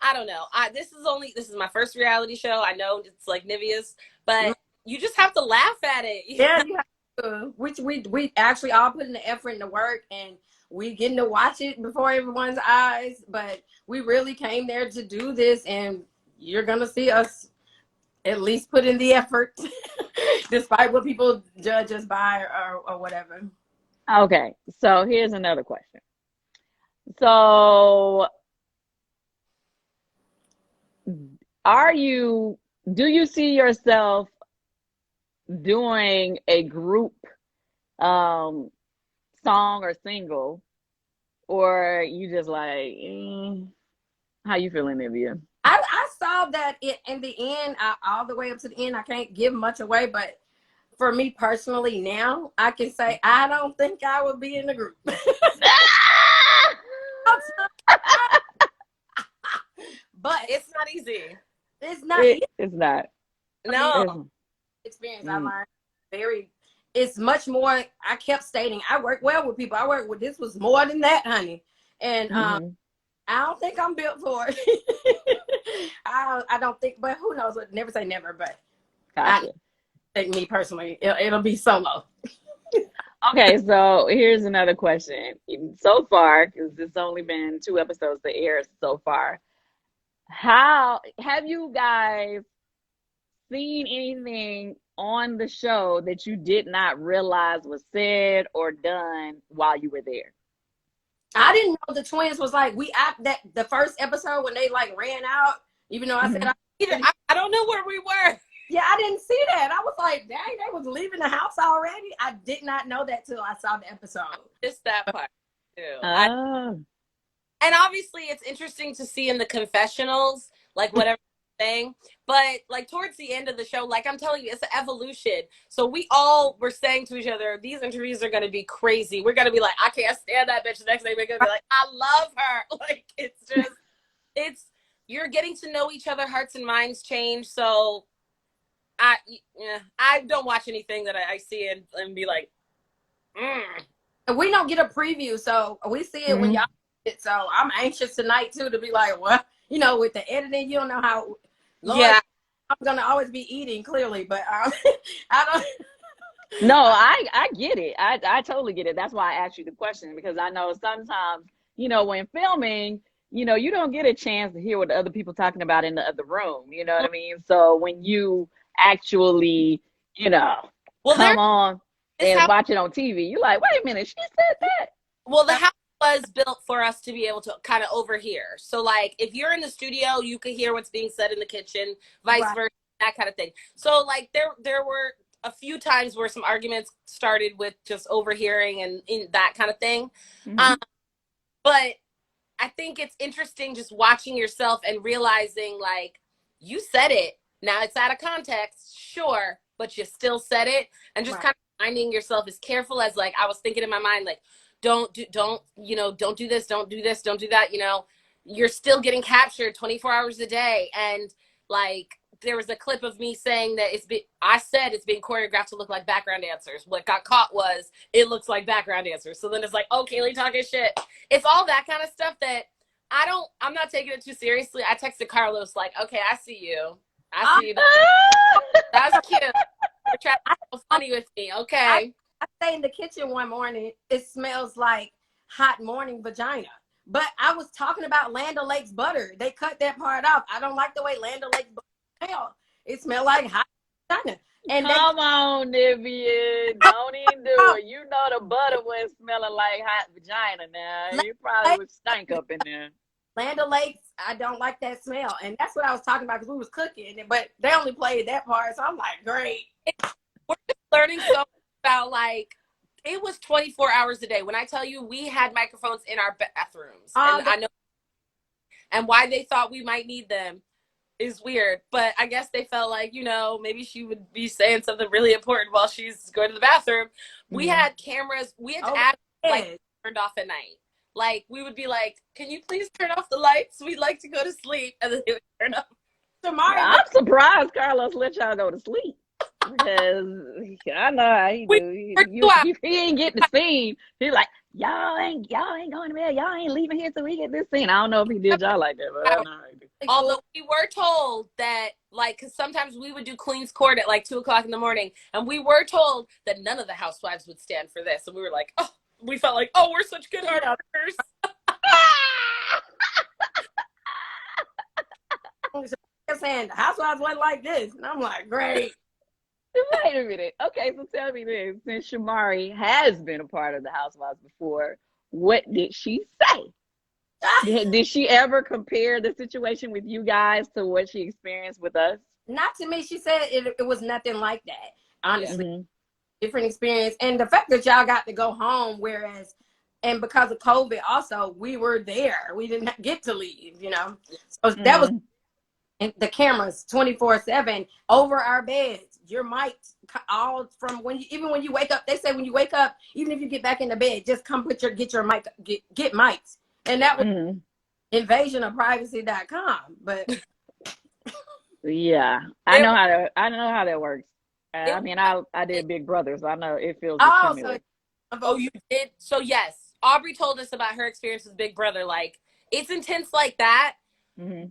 I don't know. This is my first reality show. I know it's like Nivea's, but you just have to laugh at it. Yeah, you have to. Which we actually all put in the effort and the work, and we getting to watch it before everyone's eyes. But we really came there to do this, and you're gonna see us at least put in the effort, despite what people judge us by or whatever. Okay, so here's another question. So, do you see yourself doing a group song or single, or you just like, how you feeling, Nivea? I saw that in the end, all the way up to the end. I can't give much away, but for me personally now, I can say I don't think I would be in the group. But it's not easy. It's not easy. It's not. No. Experience I learned it's much more. I kept stating I work well with people. I work with, this was more than that, honey. And I don't think I'm built for it. I don't think, but who knows? Never say never, but Gotcha. I think me personally, it'll be solo. Okay, so here's another question. So far, because it's only been 2 episodes to air so far, how have you guys seen anything on the show that you did not realize was said or done while you were there? I didn't know the twins was like that the first episode when they ran out. Even though I said I don't know where we were. Yeah, I didn't see that. I was like, dang, they was leaving the house already. I did not know that till I saw the episode. Just that part too. Oh. And obviously it's interesting to see in the confessionals, whatever thing. But towards the end of the show, I'm telling you, it's an evolution. So we all were saying to each other, these interviews are gonna be crazy. We're gonna be like, I can't stand that bitch. The next day we're gonna be like, I love her. It's just you're getting to know each other, hearts and minds change. So I don't watch anything that I see and be like, And we don't get a preview, so we see it when y'all see it. So I'm anxious tonight too to be like, what? With the editing, you don't know how. Lord, yeah, I'm gonna always be eating clearly, but I don't. No, I get it. I totally get it. That's why I asked you the question, because I know sometimes, when filming, you don't get a chance to hear what the other people talking about in the other room. You know what I mean? So when you actually, come on and watch it on TV, you're like, wait a minute, she said that. Well, the house was built for us to be able to kind of overhear. So if you're in the studio, you could hear what's being said in the kitchen, vice versa, that kind of thing. So there were a few times where some arguments started with just overhearing and in that kind of thing. But I think it's interesting just watching yourself and realizing you said it. Now it's out of context, sure, but you still said it, and just kind of finding yourself as careful as I was thinking in my mind, don't do this, don't do this, don't do that. You're still getting captured 24 hours a day, and there was a clip of me saying that I said it's being choreographed to look like background dancers. What got caught was it looks like background dancers. So then it's oh, Kaylee talking shit. It's all that kind of stuff that I'm not taking it too seriously. I texted Carlos okay, I see you. I see you. That's cute. You're trying to be so funny with me. Okay. I stay in the kitchen one morning. It smells like hot morning vagina. But I was talking about Land O'Lakes butter. They cut that part off. I don't like the way Land O'Lakes butter smells. It smells like hot vagina. And come on, Nivea. Don't even do it. You know the butter was smelling like hot vagina now. You probably would stink up in there. Land O'Lakes, I don't like that smell. And that's what I was talking about because we was cooking. But they only played that part. So I'm like, great. We're just learning so much about like it was 24 hours a day. When I tell you we had microphones in our bathrooms, and I know and why they thought we might need them is weird, but I guess they felt like, you know, maybe she would be saying something really important while she's going to the bathroom. We had cameras. We had to ask, like, turned off at night. Like, we would be like, can you please turn off the lights? We'd like to go to sleep. And then they would turn off. I'm surprised Carlos let y'all go to sleep. Because I know how he do. He ain't get the scene. He's like, y'all ain't going to bed. Y'all ain't leaving here till we get this scene. I don't know if he did y'all like that, but I know how he do. Although we were told that, like, because sometimes we would do Queen's Court at like 2:00 in the morning, and we were told that none of the housewives would stand for this, and we were like, oh, we felt like, oh, we're such good actors. Saying the housewives went like this, and I'm like, great. Wait a minute. Okay, so tell me this: since Shamari has been a part of the Housewives before, what did she say? Did she ever compare the situation with you guys to what she experienced with us? Not to me. She said it was nothing like that. Honestly, different experience. And the fact that y'all got to go home, whereas, and because of COVID also, we were there. We didn't get to leave, you know. So that was, and the cameras 24/7 over our beds. Your mics all from even when you wake up. They say when you wake up, even if you get back in the bed, just come get your mic, get mics. And that was invasion of privacy.com. But yeah, I know how that works. I mean, I did Big Brother, so I know it feels similar. Oh, you did? So yes, Aubrey told us about her experience with Big Brother. Like, it's intense like that.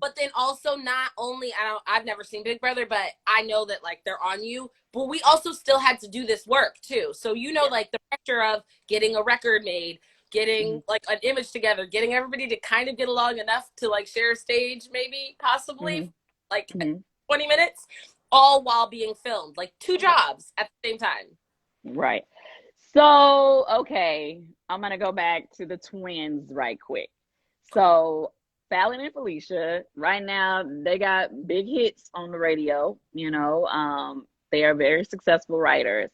But then also not only, I've never seen Big Brother, but I know that like they're on you, but we also still had to do this work too. So, you know, like the pressure of getting a record made, getting like an image together, getting everybody to kind of get along enough to like share a stage, maybe possibly like 20 minutes, all while being filmed, like 2 jobs at the same time. Right. So, okay, I'm going to go back to the twins right quick. So, Fallon and Felicia, right now, they got big hits on the radio. You know, they are very successful writers.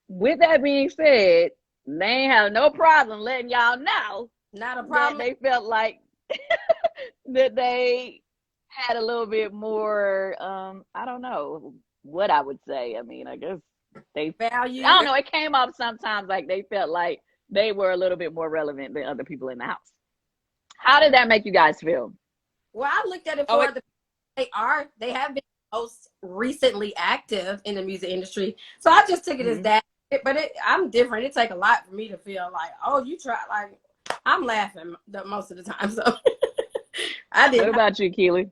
With that being said, they have no problem letting y'all know. Not a problem. They felt like that they had a little bit more, I don't know what I would say. I mean, I guess they value. I don't know. It came up sometimes like they felt like they were a little bit more relevant than other people in the house. How did that make you guys feel? Well, I looked at it they have been most recently active in the music industry. So I just took it as that. But I'm different. It takes a lot for me to feel like, oh, you try. Like, I'm laughing most of the time. So I did. What about you, Kiely?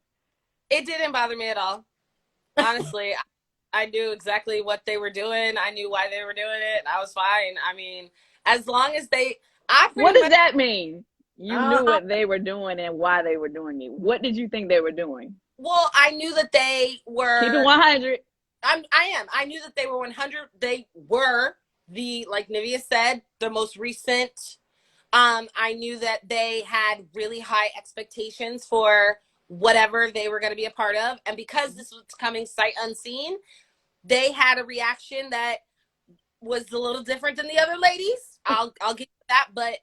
It didn't bother me at all. Honestly, I knew exactly what they were doing. I knew why they were doing it. I was fine. I mean, as long as what does that mean? You knew what they were doing and why they were doing it. What did you think they were doing? Well, I knew that they were. Keep it 100. I knew that they were 100. They were like Nivea said, the most recent. I knew that they had really high expectations for whatever they were going to be a part of. And because this was coming sight unseen, they had a reaction that was a little different than the other ladies. I'll give you that, but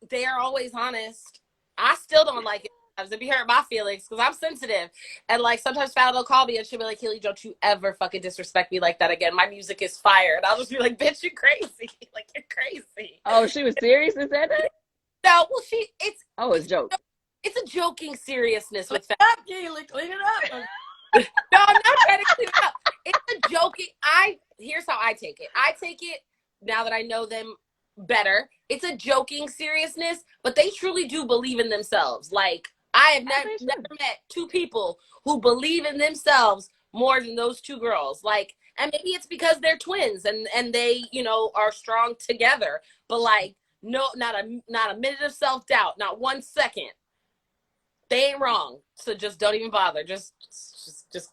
they are always honest. I still don't like it. It'd be hurt my feelings because I'm sensitive. And like sometimes Fallon will call me and she'll be like, Kiely, don't you ever fucking disrespect me like that again. My music is fire. And I'll just be like, bitch, you're crazy. Like, you're crazy. Oh, she was serious and said that? No, well, it's a joke. It's a joking seriousness with Fallon. Kiely, clean it up. No, I'm not trying to clean it up. It's a joking. Here's how I take it. I take it now that I know them better. It's a joking seriousness, but they truly do believe in themselves. Like, I have never met 2 people who believe in themselves more than those 2 girls. Like, and maybe it's because they're twins and they, you know, are strong together. But like, no, not a minute of self-doubt, not 1 second. They ain't wrong. So just don't even bother. Just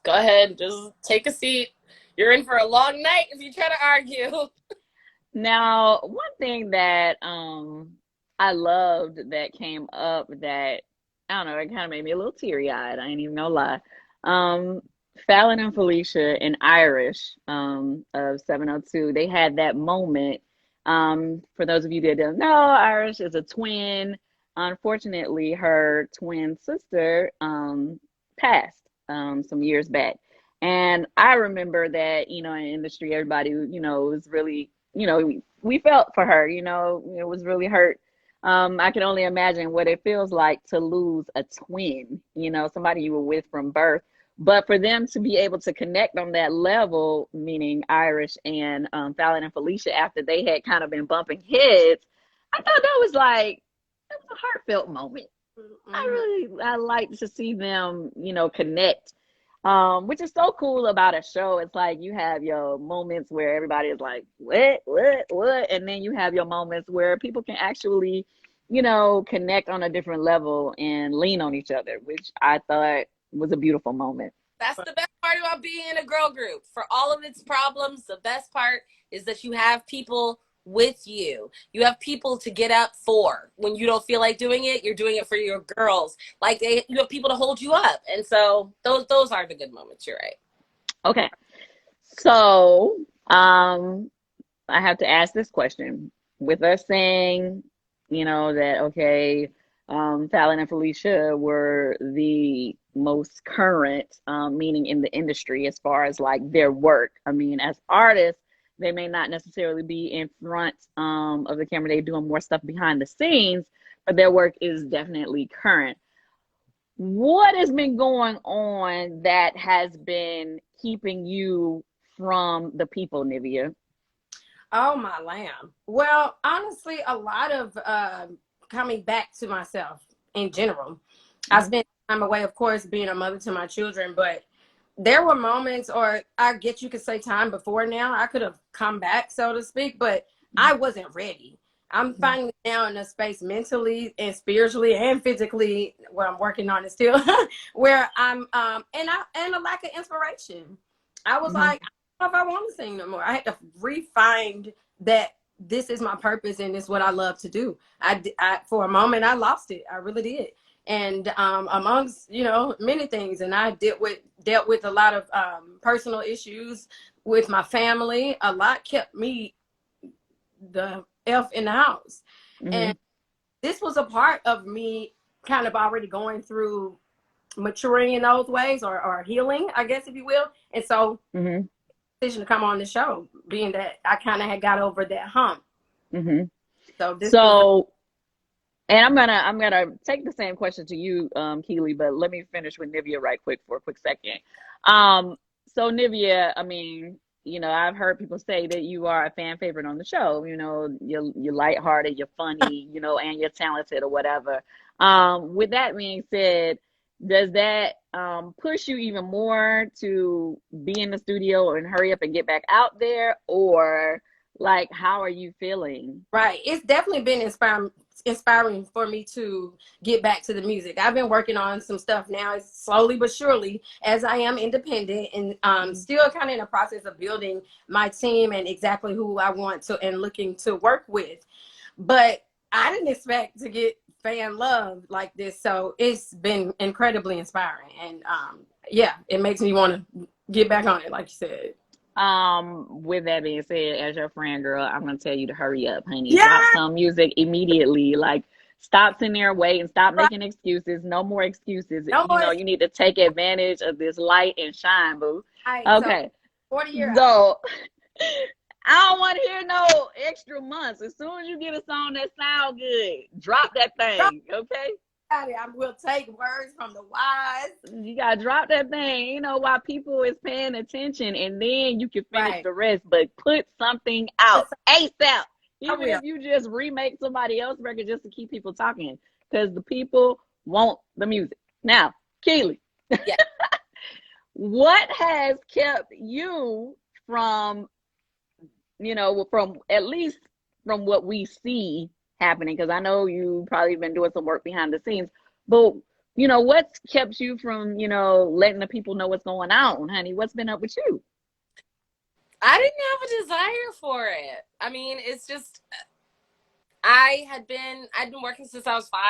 go ahead. Just take a seat. You're in for a long night if you try to argue. Now, one thing that I loved that came up that, I don't know, it kind of made me a little teary-eyed. I ain't even gonna lie. Fallon and Felicia and Irish of 702, they had that moment. For those of you that don't know, Irish is a twin. Unfortunately, her twin sister passed some years back. And I remember that, in the industry, everybody, was really, we felt for her, it was really hurt. I can only imagine what it feels like to lose a twin, somebody you were with from birth. But for them to be able to connect on that level, meaning Irish and Fallon and Felicia, after they had kind of been bumping heads, I thought that was a heartfelt moment. I like to see them, connect. Which is so cool about a show. It's like you have your moments where everybody is like, what? And then you have your moments where people can actually, connect on a different level and lean on each other, which I thought was a beautiful moment. That's the best part about being in a girl group. For all of its problems, the best part is that you have people with you. You have people to get up for. When you don't feel like doing it, you're doing it for your girls. Like you have people to hold you up. And so those are the good moments. You're right. Okay. So I have to ask this question. With us saying, that, okay, Fallon and Felicia were the most current, meaning in the industry as far as like their work. I mean, as artists, they may not necessarily be in front of the camera. They're doing more stuff behind the scenes, but their work is definitely current. What has been going on that has been keeping you from the people, Nivea? Oh, my lamb. Well, honestly, a lot of coming back to myself in general. I spent time away, of course, being a mother to my children, but there were moments, or I guess you could say time before now, I could have come back, so to speak, but I wasn't ready. I'm finally now in a space mentally and spiritually and physically where I'm working on it still, where I'm and a lack of inspiration. I was like, I don't know if I want to sing no more. I had to refine that this is my purpose and it's what I love to do. I for a moment I lost it. I really did. And amongst many things, and I dealt with a lot of personal issues with my family. A lot kept me the F in the house, and this was a part of me kind of already going through maturing in those ways, or healing, I guess, if you will. And so, decision to come on the show, being that I kind of had got over that hump. So and I'm gonna take the same question to you, Kiely, but let me finish with Nivea right quick for a quick second. So Nivea, I mean, I've heard people say that you are a fan favorite on the show. You're lighthearted, you're funny, and you're talented or whatever. With that being said, does that push you even more to be in the studio and hurry up and get back out there, or like how are you feeling? Right, it's definitely been inspiring for me to get back to the music. I've been working on some stuff now, slowly but surely, as I am independent and still kind of in the process of building my team and exactly who I want to and looking to work with. But I didn't expect to get fan love like this, so it's been incredibly inspiring. And yeah, it makes me want to get back on it, like you said. With that being said, as your friend, girl, I'm gonna tell you to hurry up, honey. Drop some music immediately. Like, stop sitting there waiting. Stop making excuses. No more excuses. You need to take advantage of this light and shine, boo. Okay. So 40 years. So I don't want to hear no extra months. As soon as you get a song that sounds good, drop that thing. Okay. I will take words from the wise. You gotta drop that thing, while people is paying attention, and then you can finish the rest. But put something out ASAP. Even if you just remake somebody else's record just to keep people talking, because the people want the music. Now, Kiely, what has kept you from, from at least from what we see happening, because I know you probably been doing some work behind the scenes, but what's kept you from letting the people know what's going on, honey? What's been up with you? I didn't have a desire for it. I mean, it's just I'd been working since I was 5.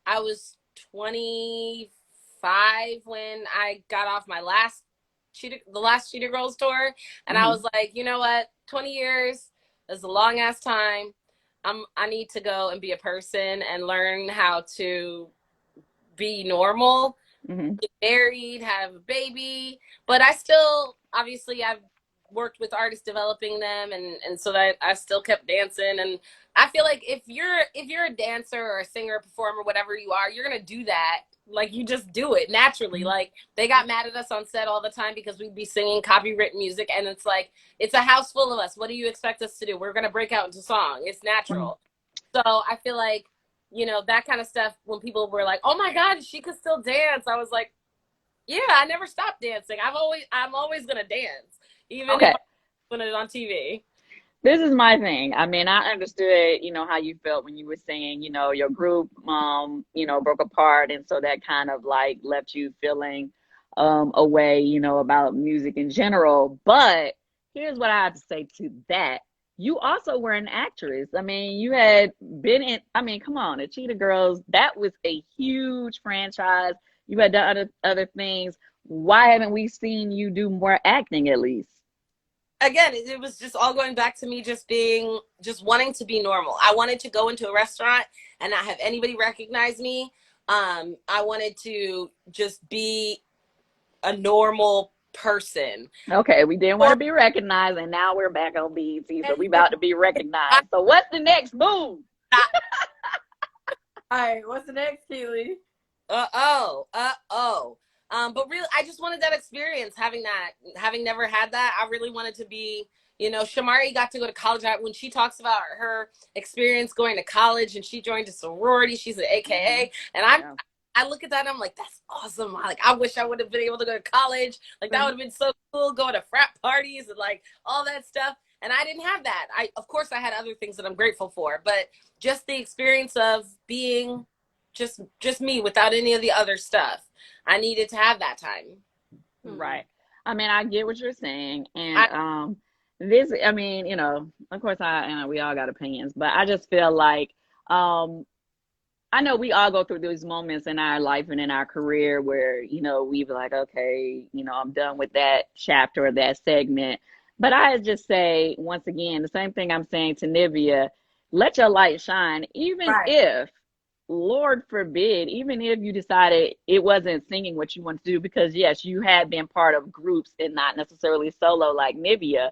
I was 25 when I got off my last the last Cheetah Girls tour, and I was like, you know what, 20 years is a long ass time. I need to go and be a person and learn how to be normal, get married, have a baby. But I still, obviously, I've worked with artists developing them, and so that I still kept dancing. And I feel like if you're a dancer or a singer, performer, whatever you are, you're gonna do that. Like, you just do it naturally. Like, they got mad at us on set all the time because we'd be singing copywritten music, and it's like, it's a house full of us. What do you expect us to do? We're gonna break out into song. It's natural. So I feel like, you know, that kind of stuff, when people were like, oh my God, she could still dance, I was like, yeah, I never stopped dancing. I'm always gonna dance, even if I'm putting it on TV. This is my thing. I mean, I understood, you know, how you felt when you were saying, you know, your group, you know, broke apart. And so that kind of like left you feeling a way, you know, about music in general. But here's what I have to say to that. You also were an actress. I mean, you had been in, I mean, come on, the Cheetah Girls, that was a huge franchise. You had done other things. Why haven't we seen you do more acting at least? Again, it was just all going back to me just wanting to be normal. I wanted to go into a restaurant and not have anybody recognize me. I wanted to just be a normal person. Okay, we didn't want to be recognized, and now we're back on BET, so we about to be recognized. So what's the next move? All right, what's the next, Keely? But really, I just wanted that experience, having never had that. I really wanted to be, you know, Shamari got to go to college. When she talks about her experience going to college and she joined a sorority, she's an AKA. And I look at that and I'm like, that's awesome. Like, I wish I would have been able to go to college. Like, that would have been so cool, going to frat parties and like all that stuff. And I didn't have that. Of course, I had other things that I'm grateful for, but just the experience of being just me without any of the other stuff. I needed to have that time. Right. I mean, I get what you're saying. And I mean, you know, of course we all got opinions, but I just feel like I know we all go through those moments in our life and in our career where, you know, we be like, okay, you know, I'm done with that chapter or that segment. But I just say, once again, the same thing I'm saying to Nivea, let your light shine, even if, Lord forbid, even if you decided it wasn't singing what you want to do, because yes, you had been part of groups and not necessarily solo like Nivea,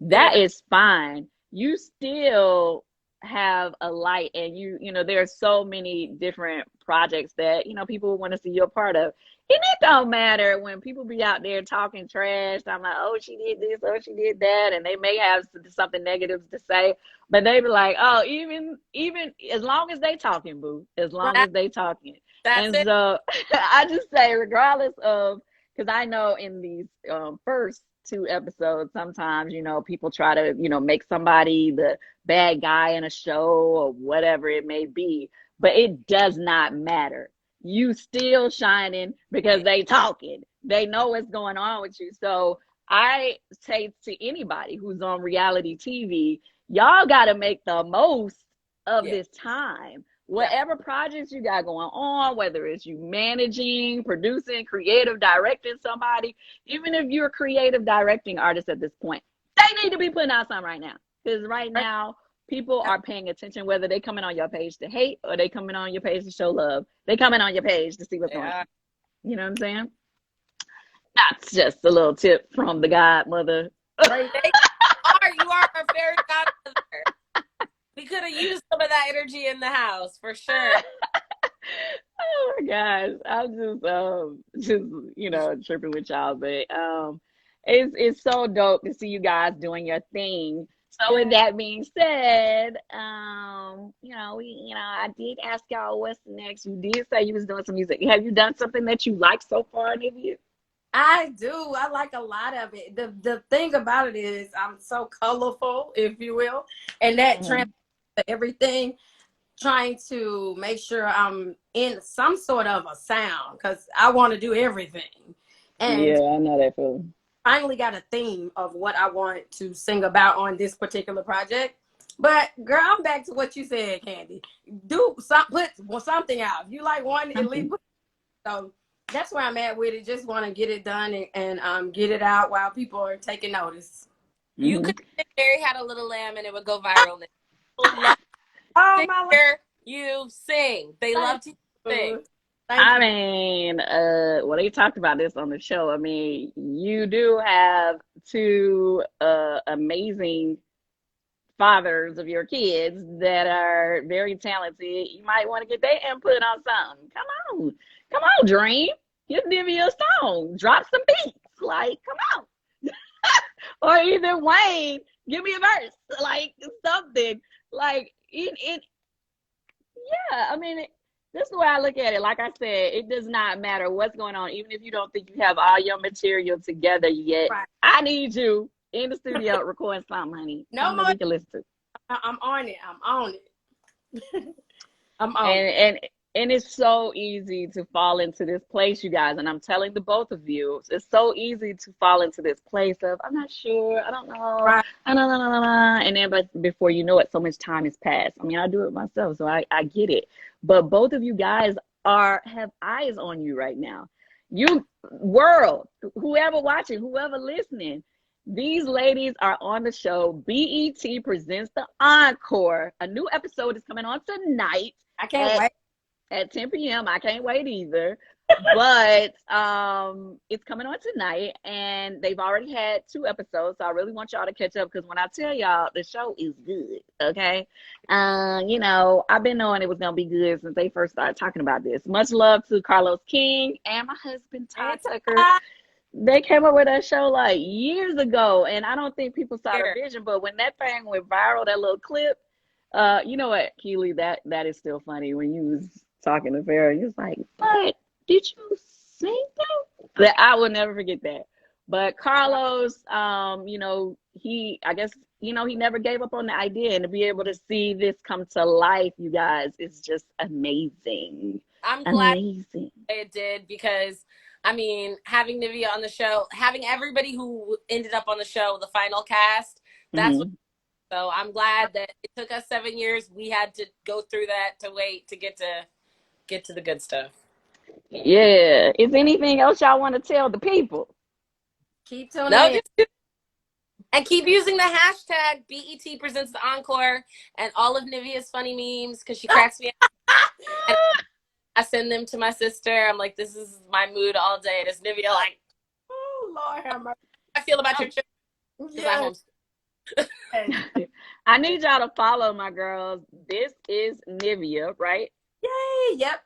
that is fine. You still have a light, and you know, there are so many different projects that, you know, people want to see you a part of. And it don't matter when people be out there talking trash. I'm like, oh, she did this, oh, she did that. And they may have something negative to say, but they be like, oh, even as long as they talking, boo, as long as they talking. That's it. So I just say, regardless of, because I know in these first 2 episodes, sometimes, you know, people try to, you know, make somebody the bad guy in a show or whatever it may be, but it does not matter. You still shining because they talking. They know what's going on with you. So I say to anybody who's on reality TV, y'all got to make the most of this time. Whatever projects you got going on, whether it's you managing, producing, creative directing somebody, even if you're a creative directing artist at this point, they need to be putting out something right now. Because right now, people are paying attention, whether they coming on your page to hate or they coming on your page to show love. They coming on your page to see what's going on. You know what I'm saying? That's just a little tip from the godmother. You are our fairy godmother. We could have used some of that energy in the house for sure. Oh my gosh, I'm just you know, tripping with y'all, but it's so dope to see you guys doing your thing. So with that being said, you know, I did ask y'all what's next. You did say you was doing some music. Have you done something that you like so far, Nivea? I do. I like a lot of it. The thing about it is I'm so colorful, if you will, and that translates to everything. Trying to make sure I'm in some sort of a sound, because I want to do everything. And yeah, I know that feeling. Finally got a theme of what I want to sing about on this particular project. But girl, I'm back to what you said, Kandi. Put something out. If you like one, at least put. So That's where I'm at with it. Just want to get it done and get it out while people are taking notice. You Mhm. could say Mary had a little lamb and it would go viral. People love Oh, to my hear you sing. They love to hear you sing. Thank I you. mean, well, they talked about this on the show. I mean, you do have two amazing fathers of your kids that are very talented. You might want to get their input on something. Come on, Dream. Give Nivea a song. Drop some beats. Like, come on. Or either Wayne, give me a verse. Like something. Like it yeah, I mean, this is the way I look at it. Like I said, it does not matter what's going on, even if you don't think you have all your material together yet. Right. I need you in the studio recording something, honey. No Something that more. we can listen to. I'm on it. I'm on it. I'm on it. And it's so easy to fall into this place, you guys. And I'm telling the both of you, it's so easy to fall into this place of I'm not sure, I don't know, Right. and then but before you know it, so much time has passed. I mean, I do it myself, so I get it. But both of you guys have eyes on you right now. You world, whoever watching, whoever listening, these ladies are on the show. BET presents the Encore. A new episode is coming on tonight. I can't wait. At 10 p.m. I can't wait either. But it's coming on tonight, and they've already had 2 episodes, so I really want y'all to catch up because when I tell y'all, the show is good. Okay, you know, I've been knowing it was gonna be good since they first started talking about this. Much love to Carlos King and my husband Todd Tucker. They came up with that show like years ago, and I don't think people saw the vision. But when that thing went viral, that little clip, you know what, Keely, that is still funny when you was talking to Farrah. You was like, "But did you sing that?" I will never forget that. But Carlos, you know, I guess, you know, he never gave up on the idea, and to be able to see this come to life, you guys, is just amazing. I'm glad Amazing. it did because, I mean, having Nivea on the show, having everybody who ended up on the show, the final cast, that's what. So I'm glad that it took us 7 years. We had to go through that to wait to get to the good stuff. Yeah. Is anything else y'all want to tell the people? Keep tuning in. And keep using the hashtag BET presents the Encore and all of Nivea's funny memes because she cracks me up. And I send them to my sister. I'm like, this is my mood all day. And it's Nivea like, oh, Lord have mercy. I feel about your trip. Yeah. I need y'all to follow my girls. This is Nivea, right? Yay. Yep.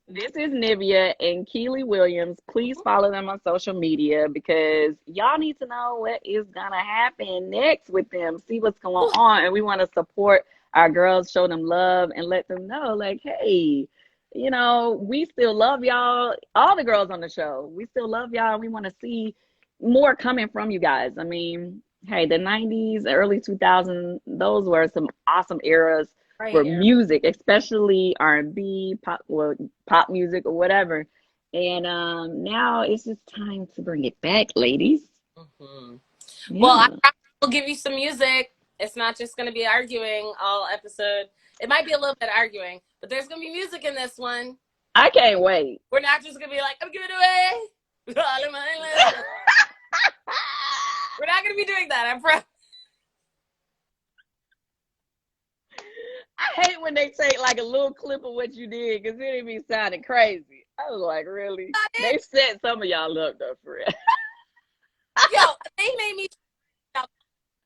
This is Nivea and Kiely Williams. Please follow them on social media because y'all need to know what is going to happen next with them. See what's going on. And we want to support our girls, show them love, and let them know, like, hey, you know, we still love y'all. All the girls on the show, we still love y'all. We want to see more coming from you guys. I mean, hey, the 90s, early 2000s, those were some awesome eras for music, especially R&B, pop music or whatever. And now it's just time to bring it back, ladies. Mm-hmm. Yeah. Well, I will give you some music. It's not just going to be arguing all episode. It might be a little bit arguing, but there's going to be music in this one. I can't wait. We're not just going to be like, I'm giving it away. We're not going to be doing that. I'm proud. I hate when they take like a little clip of what you did because it be sounding crazy. I was like, really? They set some of y'all up though, for real. Yo, they made me a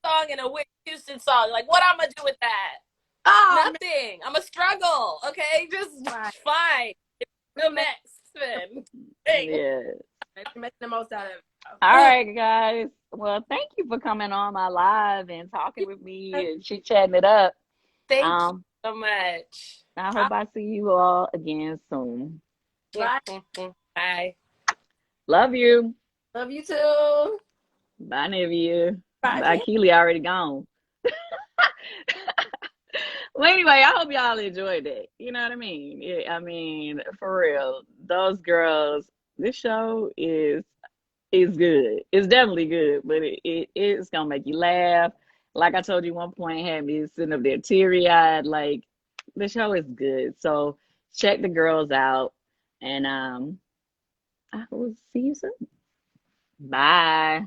song and a Whitney Houston song. Like, what I'm gonna do with that? Nothing. I'm a struggle. Okay, just fine. Go next, then. Yeah. Make the most out of it. All right, guys. Well, thank you for coming on my live and talking with me and chatting it up. Thank you so much. I hope I see you all again soon. Bye. Bye. Love you. Love you too. Bye, Nivea. Bye. Keely already gone. Well, anyway, I hope y'all enjoyed it. You know what I mean? I mean, for real, those girls, this show is good. It's definitely good, but it's going to make you laugh. Like I told you one point, had me sitting up there teary-eyed. Like, the show is good. So check the girls out. And I will see you soon. Bye.